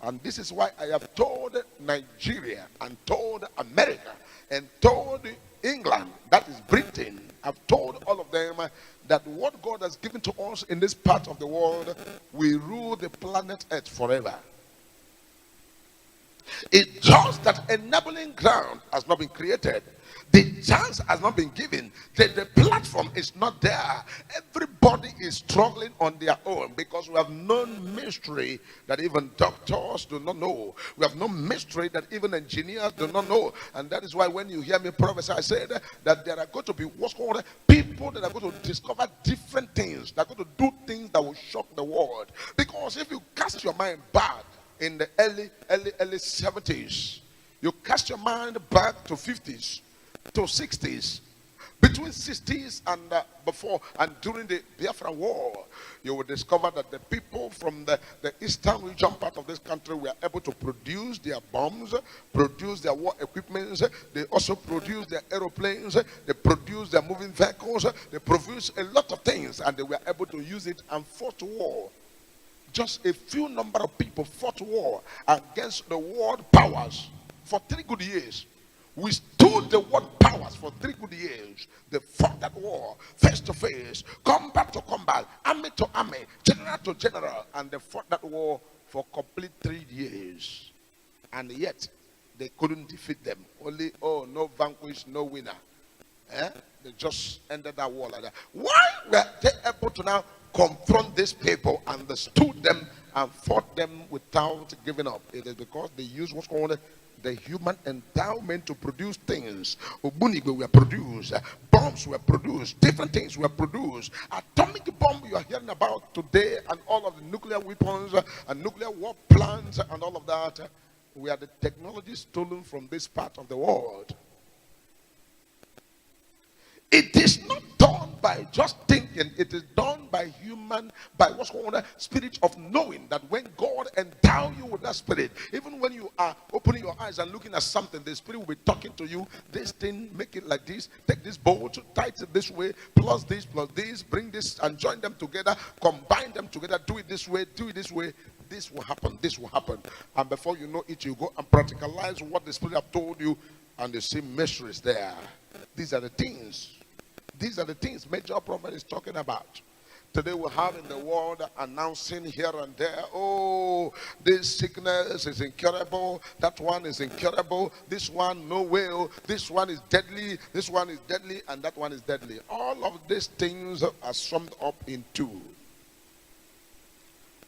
And this is why I have told Nigeria and told America and told England, that is Britain, I've told all of them that what God has given to us in this part of the world will rule the planet Earth forever. It's just that enabling ground has not been created. The chance has not been given. The platform is not there. Everybody is struggling on their own because we have known mystery that even doctors do not know. We have known mystery that even engineers do not know. And that is why when you hear me prophesy, I said that there are going to be what's called people that are going to discover different things. They're going to do things that will shock the world. Because if you cast your mind back in the early 70s, you cast your mind back to 50s, to 60s, between 60s and before and during the Biafra war, you will discover that the people from the eastern region part of this country were able to produce their bombs, produce their war equipments. They also produce their aeroplanes, they produce their moving vehicles, they produce a lot of things, and they were able to use it and fought war. Just a few number of people fought war against the world powers for 3 good years. We stood the world powers for 3 good years. They fought that war face to face, combat to combat, army to army, general to general, and they fought that war for complete 3 years. And yet, they couldn't defeat them. Only, no vanquish, no winner. They just ended that war like that. Why were they able to now confront these people and they stood them and fought them without giving up? It is because they used what's called the human endowment to produce things. Obunigwe were produced, bombs were produced, different things were produced. Atomic bomb you are hearing about today, and all of the nuclear weapons and nuclear war plants and all of that, were the technology stolen from this part of the world. It is not done by just thinking. It is done by by what's called a spirit of knowing, that when God endow you with that spirit, even when you are opening your eyes and looking at something, the spirit will be talking to you. This thing, make it like this, take this bolt, tight it this way, plus this, bring this and join them together, combine them together, do it this way, this will happen, this will happen. And before you know it, you go and practicalize what the spirit have told you, and you see mysteries there. These are the things Major Prophet is talking about. Today we have in the world announcing here and there, oh, this sickness is incurable, that one is incurable, this one no will, this one is deadly, and that one is deadly. All of these things are summed up in 2.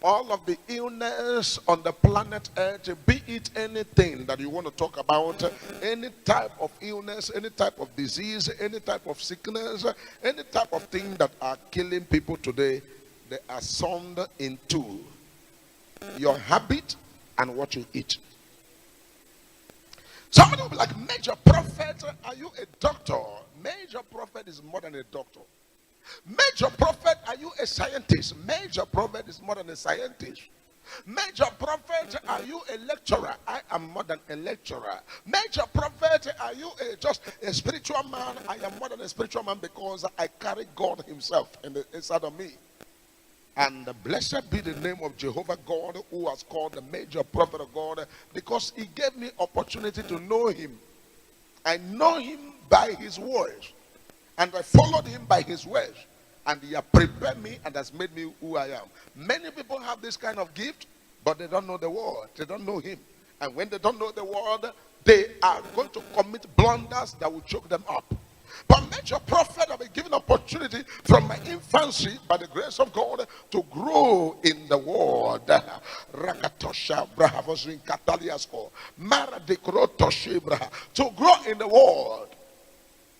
All of the illness on the planet Earth, be it anything that you want to talk about, any type of illness, any type of disease, any type of sickness, any type of thing that are killing people today, they are summed in 2. Your habit and what you eat. Somebody will be like, Major Prophet, are you a doctor? Major Prophet is more than a doctor. Major Prophet, are you a scientist? Major Prophet is more than a scientist. Major Prophet, are you a lecturer? I am more than a lecturer. Major Prophet, are you just a spiritual man? I am more than a spiritual man because I carry God himself inside of me. And blessed be the name of Jehovah God, who has called the Major Prophet of God, because he gave me opportunity to know him. I know him by his words. And I followed him by his words. And he has prepared me and has made me who I am. Many people have this kind of gift, but they don't know the word. They don't know him. And when they don't know the word, they are going to commit blunders that will choke them up. But Major Prophet, I've been given opportunity from my infancy, by the grace of God, to grow in the word. Rakatosha Brahavosrin Kataliasko. Mara de Krotoshe Braha. To grow in the word.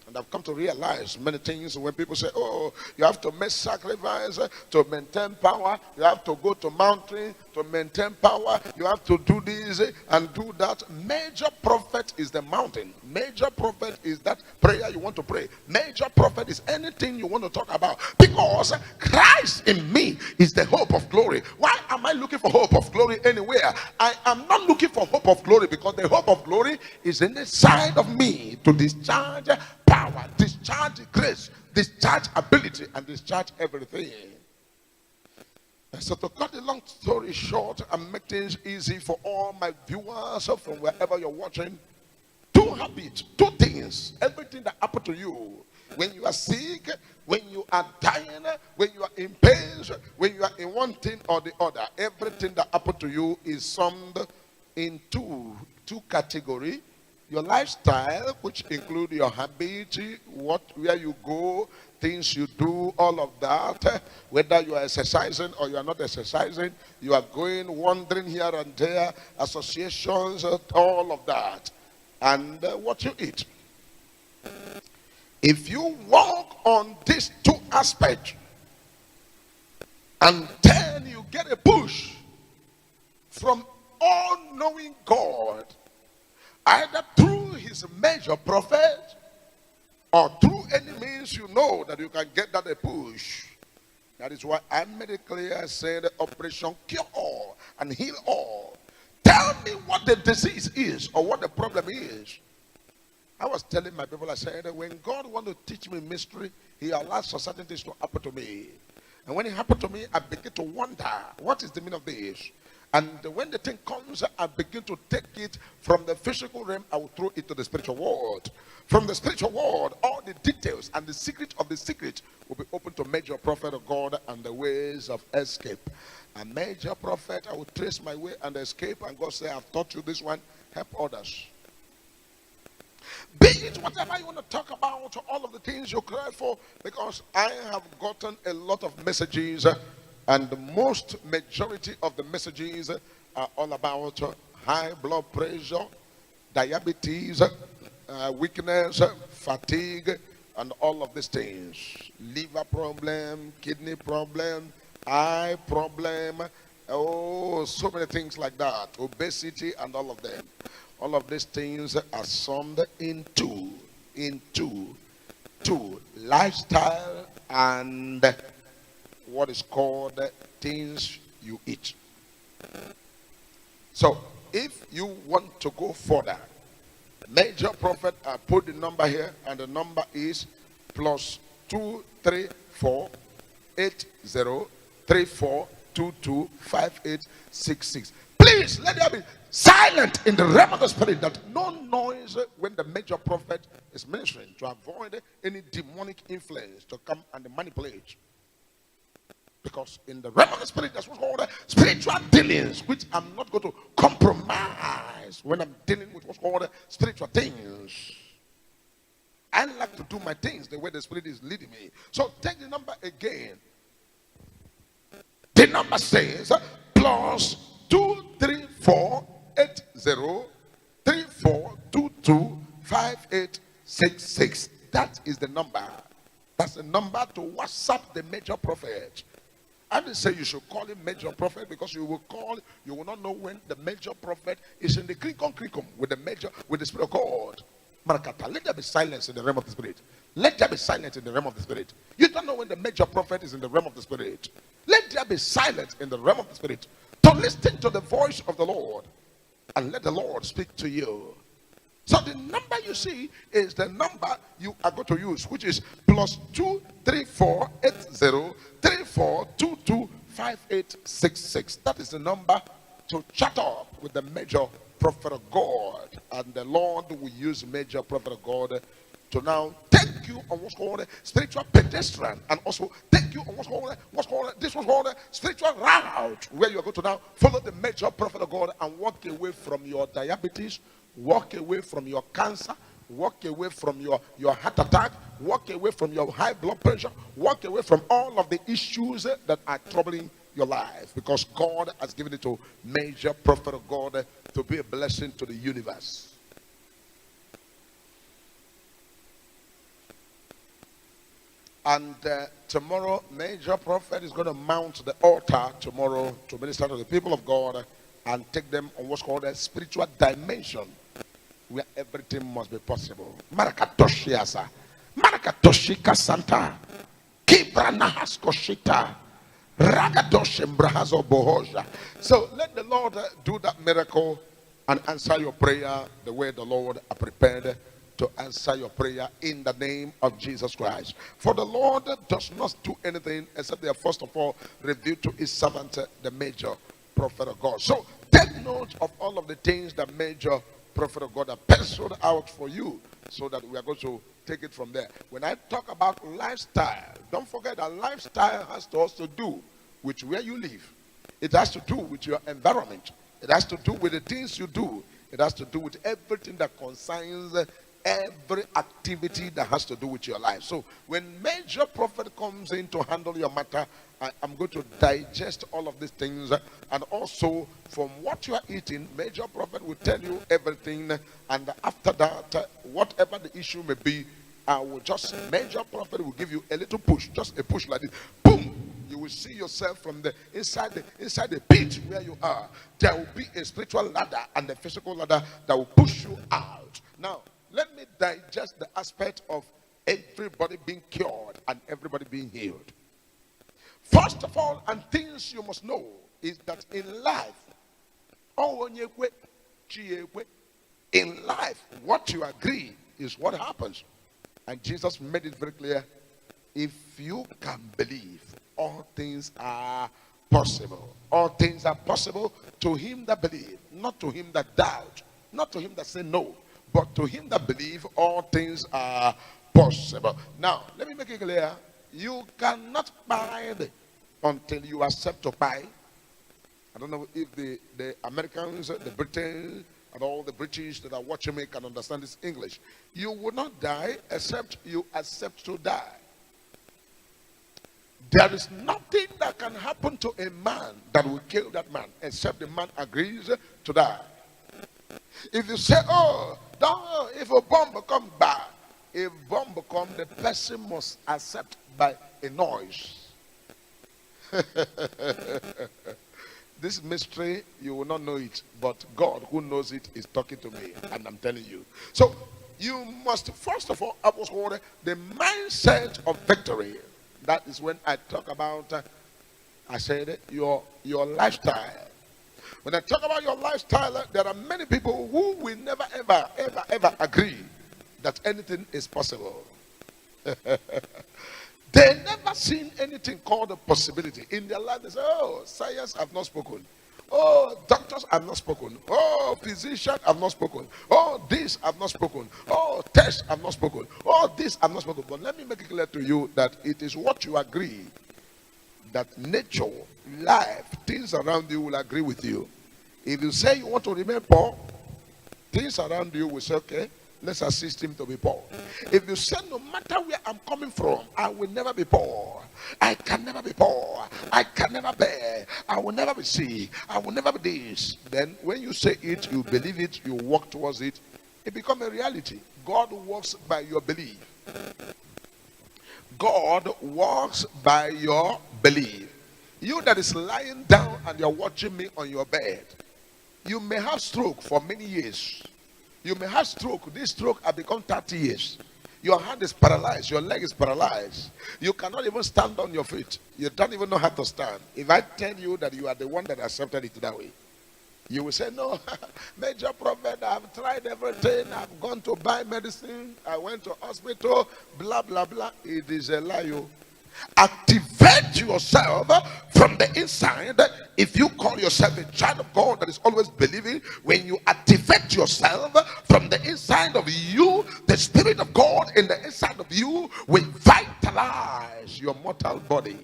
And I've come to realize many things when people say, oh, you have to make sacrifice to maintain power. You have to go to mountain to maintain power. You have to do this and do that. Major Prophet is the mountain. Major Prophet is that prayer you want to pray. Major Prophet is anything you want to talk about. Because Christ in me is the hope of glory. Why am I looking for hope of glory anywhere? I am not looking for hope of glory because the hope of glory is inside of me to discharge power, discharge grace, discharge ability, and discharge everything. So to cut a long story short and make things easy for all my viewers from wherever you're watching, two habits, two things, everything that happened to you when you are sick, when you are dying, when you are in pain, when you are in one thing or the other, everything that happened to you is summed in two categories. Your lifestyle, which include your habit, where you go, things you do, all of that. Whether you are exercising or you are not exercising, you are going, wandering here and there, associations, all of that. And what you eat. If you walk on these two aspects, and then you get a push from all-knowing God, either through his major prophet or through any means you know that you can get that a push. That is why I made it clear, I said, Operation Cure All and Heal All. Tell me what the disease is or what the problem is. I was telling my people, I said, when God wants to teach me mystery, he allows for certain things to happen to me. And when it happened to me, I begin to wonder, what is the meaning of this? And when the thing comes, I begin to take it from the physical realm, I will throw it to the spiritual world. From the spiritual world, all the details and the secret of the secret will be open to major prophet of God and the ways of escape. A major prophet, I will trace my way and escape, and God say, I've taught you this one, help others. Be it whatever you want to talk about, all of the things you cry for, because I have gotten a lot of messages, and the most majority of the messages are all about high blood pressure, diabetes, weakness, fatigue, and all of these things. Liver problem, kidney problem, eye problem, oh, so many things like that. Obesity and all of them. All of these things are summed into lifestyle and what is called things you eat. So if you want to go further, major prophet, I put the number here, and the number is +2348034225866. Please let there be silent in the realm of the spirit, that no noise when the major prophet is ministering, to avoid any demonic influence to come and manipulate. Because in the realm of the spirit, that's what's called spiritual dealings, which I'm not going to compromise when I'm dealing with what's called spiritual things. I like to do my things the way the spirit is leading me. So take the number again. The number says +2348034225866. That is the number. That's the number to WhatsApp the major prophet. I didn't say you should call him major prophet, because you will not know when the major prophet is in the crinkle with the spirit of God. Marakata, let there be silence in the realm of the spirit. Let there be silence in the realm of the spirit. You don't know when the major prophet is in the realm of the spirit. Let there be silence in the realm of the spirit to listen to the voice of the Lord, and let the Lord speak to you. So the number you see is the number you are going to use, which is +2348034225866. That is the number to chat up with the major prophet of God, and the Lord will use major prophet of God to now take you on what's called spiritual pedestrian, and also take you on what's called spiritual route, where you are going to now follow the major prophet of God and walk away from your diabetes, walk away from your cancer, walk away from your heart attack, walk away from your high blood pressure, walk away from all of the issues that are troubling your life, because God has given it to major prophet of God to be a blessing to the universe. And tomorrow, major prophet is going to mount the altar tomorrow to minister to the people of God and take them on what's called a spiritual dimension, where everything must be possible. Marakatoshi asa, Marakatoshi kasanta, Kibranahas koshita, Ragadosh embrahazo bohoja. So let the Lord do that miracle and answer your prayer the way the Lord has prepared to answer your prayer in the name of Jesus Christ. For the Lord does not do anything except they are first of all revealed to his servant, the major prophet of God. So take note of all of the things that major prophet of God have penciled out for you, so that we are going to take it from there. When I talk about lifestyle, don't forget that lifestyle has to also do with where you live. It has to do with your environment. It has to do with the things you do. It has to do with everything that concerns every activity that has to do with your life. So when major prophet comes in to handle your matter, I'm going to digest all of these things, and also from what you are eating, major prophet will tell you everything, and after that, whatever the issue may be, major prophet will give you a little push, just a push like this, boom. You will see yourself from the inside the pit where you are. There will be a spiritual ladder and a physical ladder that will push you out. Now, let me digest the aspect of everybody being cured and everybody being healed. First of all, and things you must know, is that in life, what you agree is what happens. And Jesus made it very clear. If you can believe, all things are possible. All things are possible to him that believe, not to him that doubt, not to him that say no, but to him that believe, all things are possible. Now, let me make it clear. You cannot buy until you accept to buy. I don't know if the Americans, the Britons, and all the British that are watching me can understand this English. You will not die except you accept to die. There is nothing that can happen to a man that will kill that man except the man agrees to die. If you say, oh, no, if a bomb comes back, if bomb comes, the person must accept by a noise. This mystery, you will not know it, but God who knows it is talking to me, and I'm telling you. So you must first of all uphold the mindset of victory. That is when I talk about, I said, your lifestyle. When I talk about your lifestyle, there are many people who will never, ever agree that anything is possible. They never seen anything called a possibility. In their life, they say, oh, science have not spoken. Oh, doctors have not spoken. Oh, physicians have not spoken. Oh, this have not spoken. Oh, tests have not spoken. Oh, this have not spoken. But let me make it clear to you that it is what you agree, that nature, life, things around you will agree with you. If you say you want to remain poor, things around you will say, okay, let's assist him to be poor. If you say, no matter where I'm coming from, I will never be poor. I can never be poor. I can never bear. I will never be sick. I will never be this. Then when you say it, you believe it, you walk towards it, it becomes a reality. God works by your belief. God works by your belief. You that is lying down and you're watching me on your bed, you may have stroke for many years. You may have stroke. This stroke has become 30 years. Your hand is paralyzed. Your leg is paralyzed. You cannot even stand on your feet. You don't even know how to stand. If I tell you that you are the one that accepted it that way, you will say, no, major prophet, I've tried everything. I've gone to buy medicine. I went to hospital, blah, blah, blah. It is a lie. Activate yourself from the inside. If you call yourself a child of God that is always believing, when you activate yourself from the inside of you, the Spirit of God in the inside of you will vitalize your mortal body,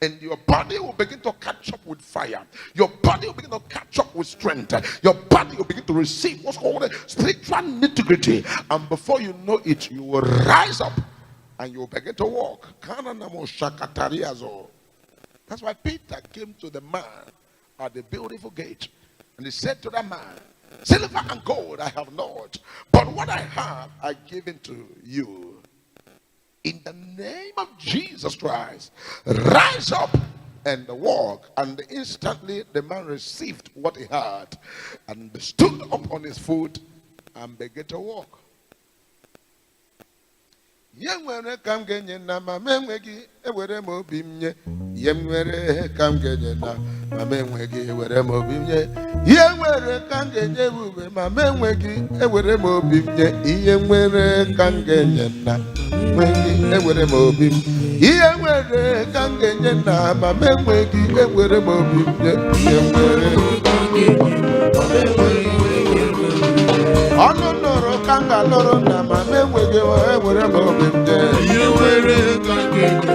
and your body will begin to catch up with fire. Your body will begin to catch up with strength. Your body will begin to receive what's called spiritual nitty-gritty, and before you know it, you will rise up and you begin to walk. That's why Peter came to the man at the beautiful gate, and he said to that man, silver and gold I have not, but what I have I give unto you. In the name of Jesus Christ, rise up and walk. And instantly the man received what he had and stood up on his foot and began to walk. Yemwere Kamgena, Mamewegi, where Mobimye, Yemwere Kange, Mamewegi, where Mobimye, Yemwere Kangena, where Mobim, Yemwere Kangena, Mamewegi, where Mobimye, Honoro Kanga Lorona, Mamewegi, where Mobimye, Yemwere Kangena,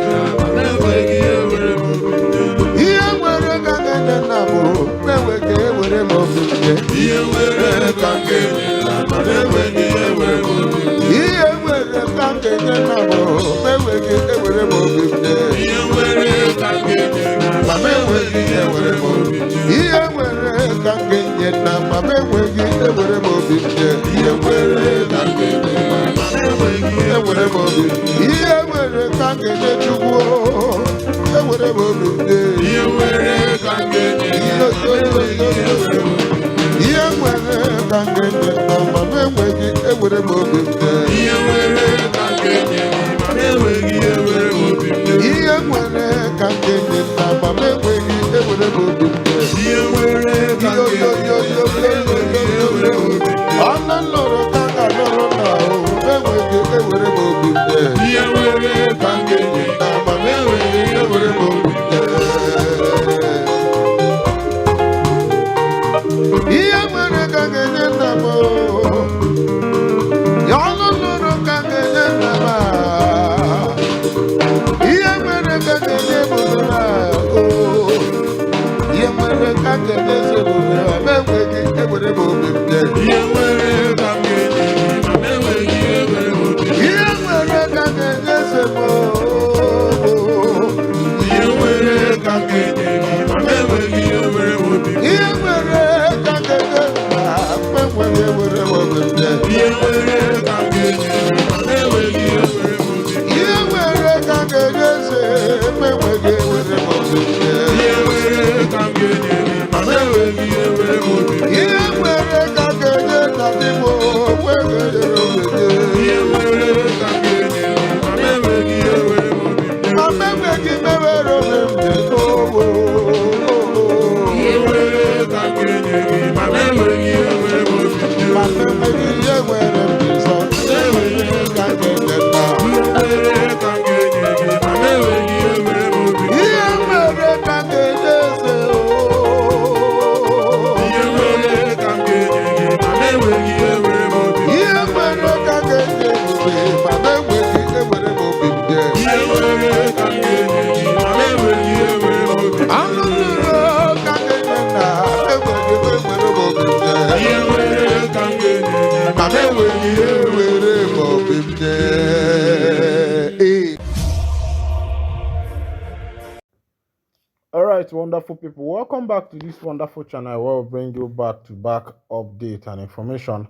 Alright, wonderful people, welcome back to this wonderful channel where we bring you back to back update and information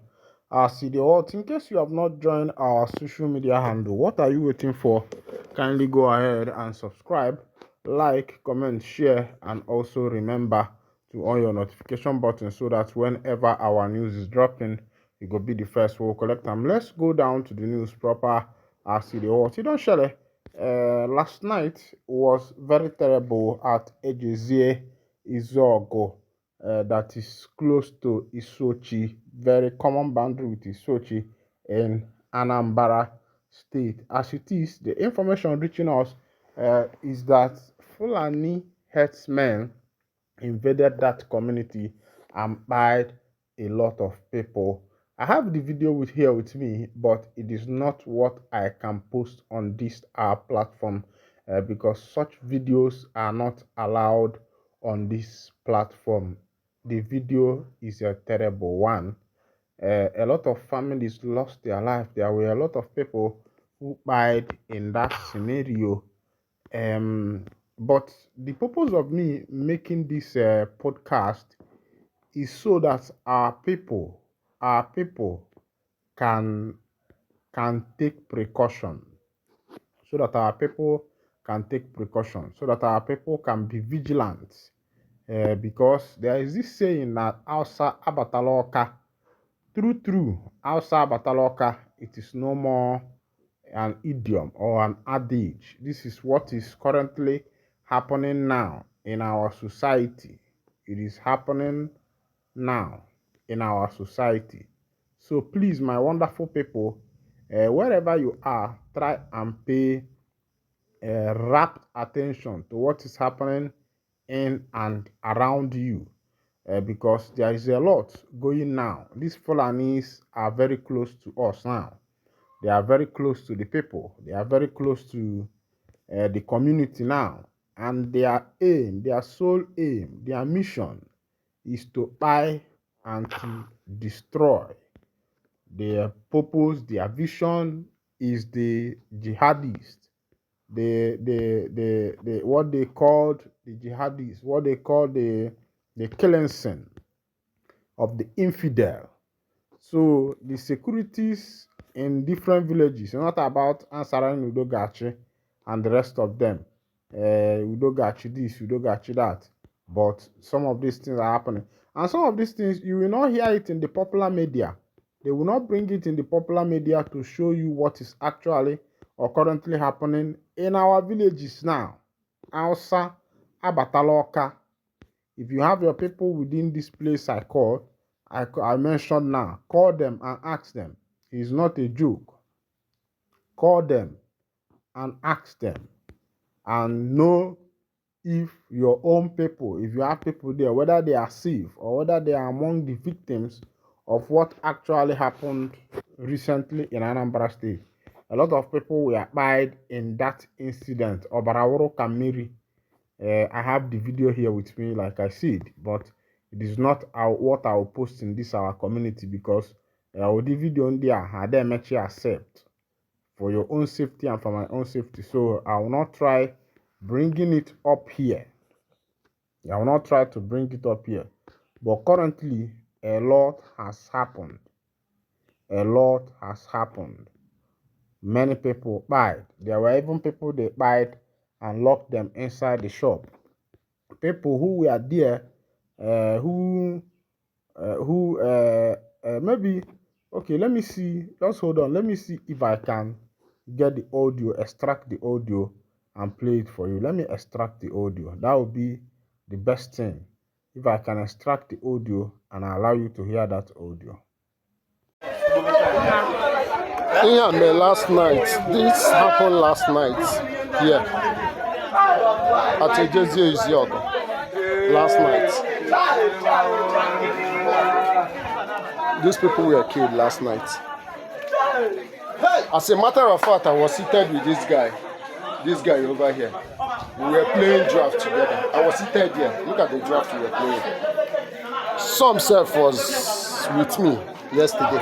as the what. In case you have not joined our social media handle, what are you waiting for? Kindly go ahead and subscribe, like, comment, share, and also remember to on your notification button so that whenever our news is dropping, you go be the first we'll collect them. Let's go down to the news proper as the what. You don't share it. Last night was very terrible at Ejezie Izogo, that is close to Isochi, very common boundary with Isochi in Anambra State. As it is, the information reaching us is that Fulani herdsmen invaded that community and buried a lot of people. I have the video here with me, but it is not what I can post on this platform because such videos are not allowed on this platform. The video is a terrible one. A lot of families lost their life. There were a lot of people who died in that scenario. But the purpose of me making this podcast is so that our people can take precaution, so that our people can take precaution, so that our people can be vigilant. Because there is this saying that Hausa Abataloka, true, Hausa Abataloka, it is no more an idiom or an adage. This is what is currently happening now in our society. It is happening now in our society. So please, my wonderful people, wherever you are, try and pay rapt attention to what is happening in and around you, because there is a lot going now. These Fulanis are very close to us now. They are very close to the people. They are very close to the community now. And their aim, their sole aim, their mission is to buy and to destroy. Their purpose, their vision is the jihadists, the what they called the jihadists, what they call the cleansing of the infidel. So the securities in different villages, not about answering Udogachi and the rest of them. Udogachi this, Udogachi that. But some of these things are happening. And some of these things, you will not hear it in the popular media. They will not bring it in the popular media to show you what is actually or currently happening in our villages now. Ausa, Abataloka. If you have your people within this place I mentioned now, call them and ask them. It's not a joke. Call them and ask them and know if your own people, if you have people there, whether they are safe or whether they are among the victims of what actually happened recently in Anambra State. A lot of people were died in that incident. Obaraworo Kamiri. I have the video here with me, like I said, but it is not what I will post in this our community because the video on there I didn't actually accept for your own safety and for my own safety. So I will not try bringing it up here. I will not try to bring it up here. But currently, a lot has happened. A lot has happened. Many people died. There were even people they died and locked them inside the shop. People who were there, who maybe, okay, let me see, just hold on, let me see if I can get the audio, extract the audio and play it for you. Let me extract the audio. That would be the best thing, if I can extract the audio and allow you to hear that audio. Yeah, man, last night. This happened last night. Yeah. At Ejezi Iziogo. Last night. These people were killed last night. As a matter of fact, I was seated with this guy over here. We were playing draft together. I was seated here. Look at the draft we were playing. Some self was with me yesterday.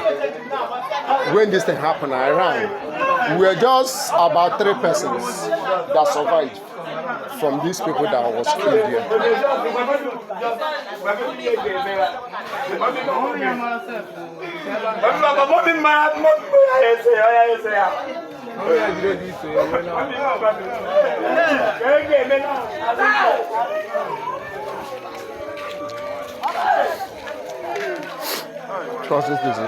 When this thing happened, I ran. We were just about 3 persons that survived from these people that was killed here. Trust this busy.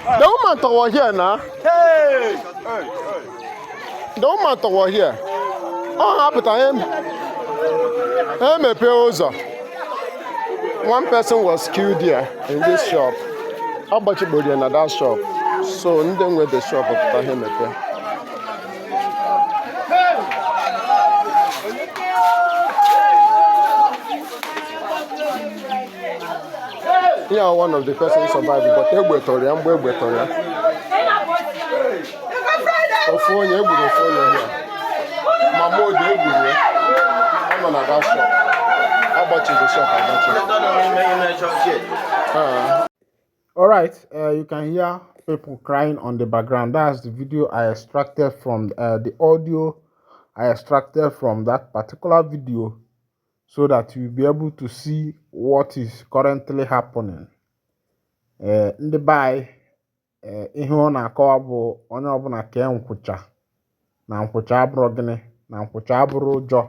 The woman over here now. Hey! The woman over here. Oh, happy time. One person was killed here in this shop. How about you in that shop? So, then with the shop of him. Yeah, one of the persons survived, but they were here. I'm on that shop. How about you, the shop? All right, you can hear people crying on the background. That's the video I extracted from the audio I extracted from that particular video, so that you'll be able to see what is currently happening. Ndị bai ihe ọ na-akọwa bụ onye ọbụla kee nkwụcha na nkwụcha abụrụ gịnị na nkwụcha abụrụ ụjọ.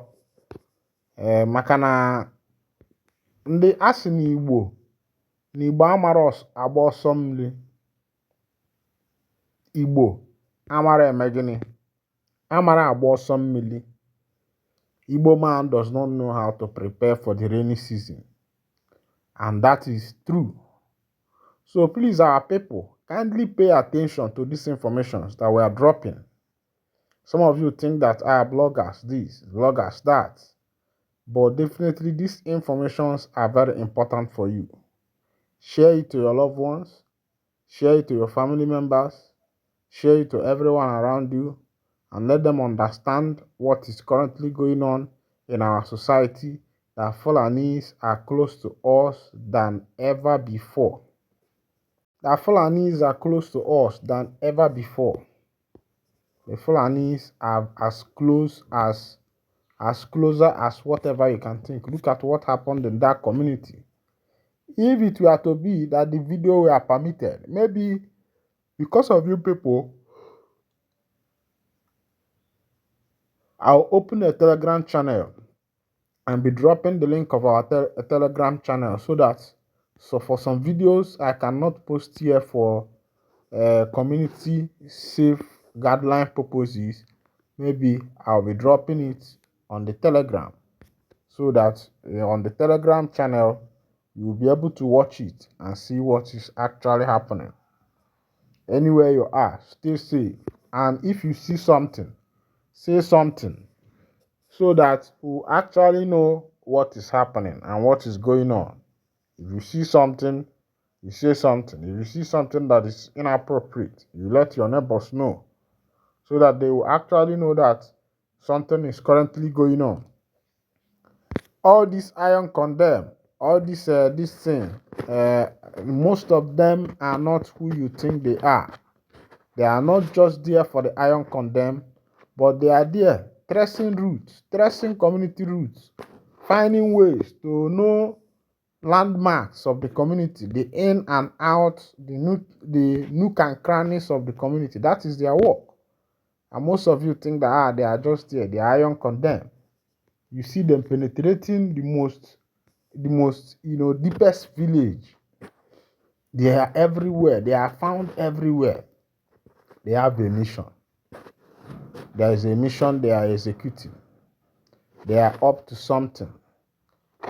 Maka na ndị asị n'Igbo amara agba ọsọ mmiri, Igbo amara eme gịnị Amara agba mmili. Igbo man does not know how to prepare for the rainy season. And that is true. So please, our people, kindly pay attention to these informations that we are dropping. Some of you think that bloggers this, bloggers that. But definitely these informations are very important for you. Share it to your loved ones. Share it to your family members. Share it to everyone around you. And let them understand what is currently going on in our society, that Fulanis are close to us than ever before. That Fulanis are close to us than ever before. The Fulanis are as closer as whatever you can think. Look at what happened in that community. If it were to be that the video were permitted, maybe because of you people, I'll open a Telegram channel and be dropping the link of our Telegram channel so for some videos I cannot post here for community safe guideline purposes, maybe I'll be dropping it on the Telegram so that on the Telegram channel you'll be able to watch it and see what is actually happening. Anywhere you are, stay safe. And if you see something, say something so that we actually know what is happening and what is going on. If you see something, you say something. If you see something that is inappropriate, you let your neighbors know so that they will actually know that something is currently going on. All this iron condemn, all this thing, most of them are not who you think they are. They are not just there for the iron condemn, but they are there tracing roots, tracing community roots, finding ways to know landmarks of the community, the in and out, the nook and crannies of the community. That is their work. And most of you think that they are just there, the iron condemn. You see them penetrating the most deepest village. They are everywhere. They are found everywhere. They have a mission. There is a mission they are executing. They are up to something.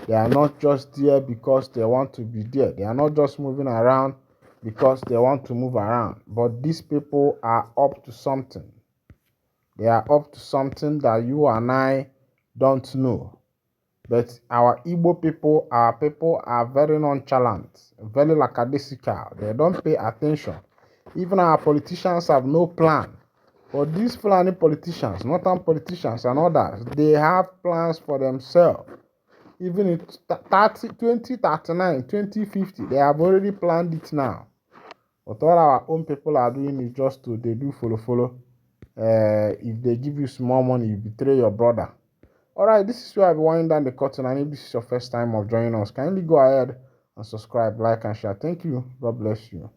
They are not just there because they want to be there. They are not just moving around because they want to move around. But these people are up to something. They are up to something that you and I don't know. But our Igbo people, our people are very nonchalant, very lackadaisical. They don't pay attention. Even our politicians have no plan. But these Fulani politicians, northern politicians and others, they have plans for themselves. Even in 2039, 2050, they have already planned it now. But all our own people are doing is just they do follow. If they give you small money, you betray your brother. Alright, this is where I'll be winding down the curtain. And if this is your first time of joining us, kindly go ahead and subscribe, like, and share. Thank you. God bless you.